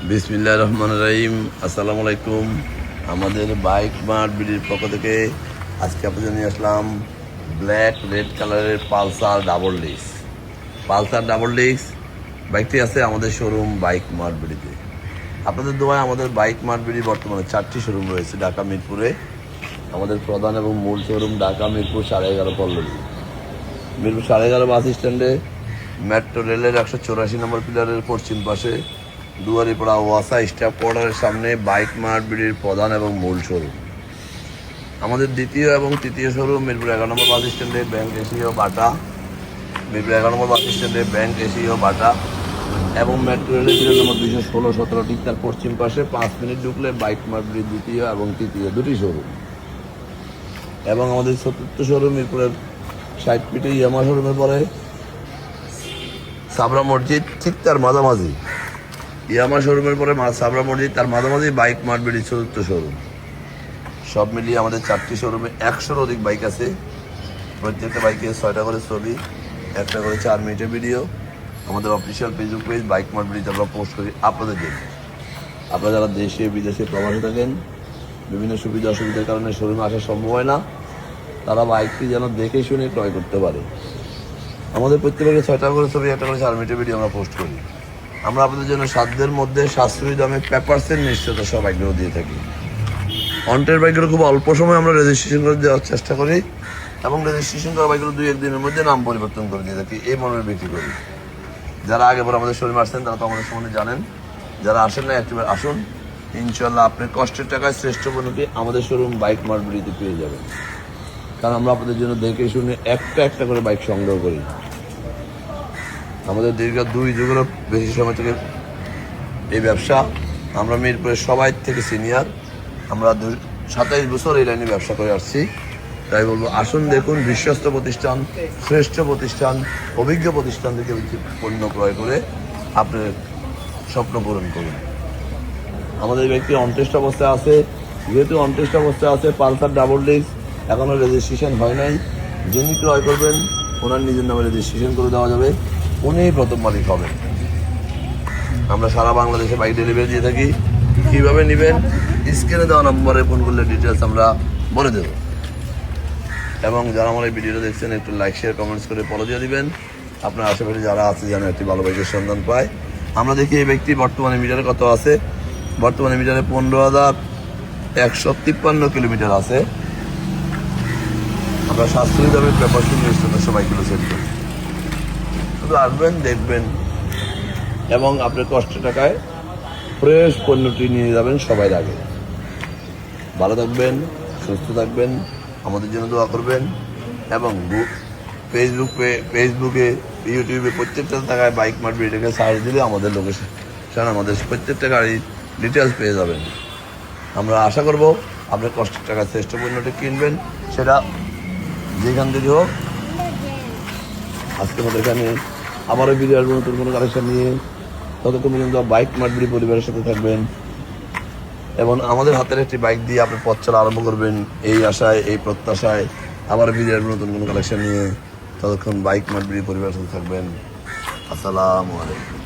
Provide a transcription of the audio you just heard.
বিসমিল্লাহির রহমানির রহিম। আসসালামু আলাইকুম। আমাদের বাইক মার্ট বিডির পক্ষ থেকে আজকে আপনাদের নিয়ে আসলাম ব্ল্যাক রেড কালারের পালসার ডাবল ডিস্ক বাইকটি আছে আমাদের শোরুম বাইক মার্ট বিডিতে। আপনাদের দোয়ায় আমাদের বাইক মার্ট বিডি বর্তমানে 4টি শোরুম রয়েছে ঢাকা মিরপুরে। আমাদের প্রধান এবং মূল শোরুম ঢাকা মিরপুর 11:30 পল্লবী, মিরপুর 11:30 বাস স্ট্যান্ডে, মেট্রো রেলের 184 নম্বর পিলারের পশ্চিম পাশে, দুয়ারিপাড়া ওয়াসা স্টাফ কোয়ার্টারের সামনে বাইক মার্ট বিডির প্রধান এবং মূল শোরুম। আমাদের দ্বিতীয় এবং তৃতীয় শোরুম মিরপুর 11 নম্বর বাস স্ট্যান্ডে ব্যাংক এশিয়া বাটা, মিরপুর 11 নম্বর বাস স্ট্যান্ডে ব্যাংক এশিয়া বাটা এবং মেট্রো রেলের পিলার নম্বর 216-17 ঠিক তার পশ্চিম পাশে 5 মিনিট ঢুকলে বাইক মার্ট বিডির দ্বিতীয় এবং তৃতীয় দুটি শোরুম। এবং আমাদের চতুর্থ শোরুম মিরপুরের 60 ফিটে ইয়ামা শোরুমের পরে সাবরা মসজিদ ঠিক তার মাঝামাঝি, ইয়ামা শোরুমের পরে সাবরা মসজিদ তার মাঝামাঝি বাইক মার্ট বিডির চতুর্থ শোরুম। সব মিলিয়ে আমাদের 4টি শোরুমে 100-র অধিক বাইক আছে। প্রত্যেকটা বাইকে 6টা করে ছবি, 1টা করে 4 মিনিটের ভিডিও আমাদের official Facebook page bike mart বিডিতে আমরা পোস্ট করি আপনাদের জন্য। আপনারা যারা দেশে বিদেশে প্রবাসে থাকেন, বিভিন্ন সুবিধা অসুবিধার কারণে শোরুমে আসা সম্ভব হয় না, তারা বাইকটি যেন দেখে শুনে ক্রয় করতে পারে। আমাদের প্রত্যেকের 6টা করে ছবি, 1টা করে 4 মিনিটের ভিডিও আমরা পোস্ট করি। আমরা আপনাদের জন্য সাধ্যের মধ্যে সাশ্রয়ী দামে পেপারসের নিশ্চয়তা সব বাইকগুলো দিয়ে থাকি। অন্টের বাইকগুলো খুব অল্প সময় আমরা রেজিস্ট্রেশন করে দেওয়ার চেষ্টা করি এবং রেজিস্ট্রেশন করা বাইকগুলো 2-1 দিনের মধ্যে নাম পরিবর্তন করে দিয়ে থাকি, এই মর্মে বিক্রি করি। যারা আগে পর আমাদের শোরুমে আসছেন তারা তো আমাদের সম্বন্ধে জানেন, যারা আসেন না একবার আসুন, ইনশাল্লাহ আপনার কষ্টের টাকায় শ্রেষ্ঠ পণ্যটি আমাদের শোরুম বাইক মার্ট বিডিতে পেয়ে যাবেন। কারণ আমরা আপনাদের জন্য দেখে শুনে একটা করে বাইক সংগ্রহ করি। আমাদের দীর্ঘ 2 যুগেরও বেশি সময় থেকে এই ব্যবসা। আমরা মিরপুরের সবাই থেকে সিনিয়র, আমরা 27 বছর এই লাইনে ব্যবসা করে আসছি। তাই বলবো আসুন, দেখুন, বিশ্বস্ত প্রতিষ্ঠান, শ্রেষ্ঠ প্রতিষ্ঠান, অভিজ্ঞ প্রতিষ্ঠান থেকে পণ্য ক্রয় করে আপনার স্বপ্ন পূরণ করুন। আমাদের ব্যক্তি অনটেস্ট অবস্থায় আছে, যেহেতু অনটেস্ট অবস্থায় আছে পালসার ডাবল ডিস্ক এখনও রেজিস্ট্রেশন হয় নাই। যিনি ক্রয় করবেন ওনার নিজের নামে রেজিস্ট্রেশন করে দেওয়া যাবে, উনিই প্রথম মালিক হবেন। আমরা সারা বাংলাদেশে বাইক ডেলিভারি দিয়ে থাকি। কীভাবে নেবেন স্ক্রিনে দেওয়া নম্বরে ফোন করলে ডিটেলস আমরা বলে দেব। এবং যারা আমার এই ভিডিওটা দেখছেন একটু লাইক শেয়ার কমেন্টস করে ফলো দিয়ে দিবেন। আপনার আশেপাশে যারা আছে যেন একটি ভালো বাইকের সন্ধান পায়। আমরা দেখি এই ব্যক্তি বর্তমানে মিটারে কত আছে। বর্তমানে মিটারে 15,153 কিলোমিটার আছে। আমরা সাশ্রয়ী দামে পেপার শুনে সবাইগুলো সেট করি। শুধু আসবেন, দেখবেন এবং আপনার কষ্টের টাকায় ফ্রেশ পণ্যটি নিয়ে যাবেন সবাই আগে। ভালো থাকবেন, সুস্থ থাকবেন, আমাদের জন্য দোয়া করবেন এবং ফেসবুকে ইউটিউবে প্রত্যেকটা টাকায় বাইক মার্ট বিডিকে সার্চ দিলে আমাদের লোকেশন আমাদের প্রত্যেকটা গাড়ির ডিটেলস পেয়ে যাবেন। আমরা আশা করব আপনার কষ্টের টাকায় শ্রেষ্ঠ পণ্যটি কিনবেন, সেটা যেখান থেকে হোক। আজকে আমাদের এখানে আবারও ভিডিও আসবো নতুন কোনো কালেকশন নিয়ে। ততক্ষণ পর্যন্ত বাইক মার্ট বিডি পরিবারের সাথে থাকবেন এবং আমাদের হাতের একটি বাইক দিয়ে আপনি পথ চলা আরম্ভ করবেন, এই আশায়, এই প্রত্যাশায় আবার ভিডিও আসবো নতুন কোনো কালেকশন নিয়ে। ততক্ষণ বাইক মার্ট বিডি পরিবারের সাথে থাকবেন। আসসালামু আলাইকুম।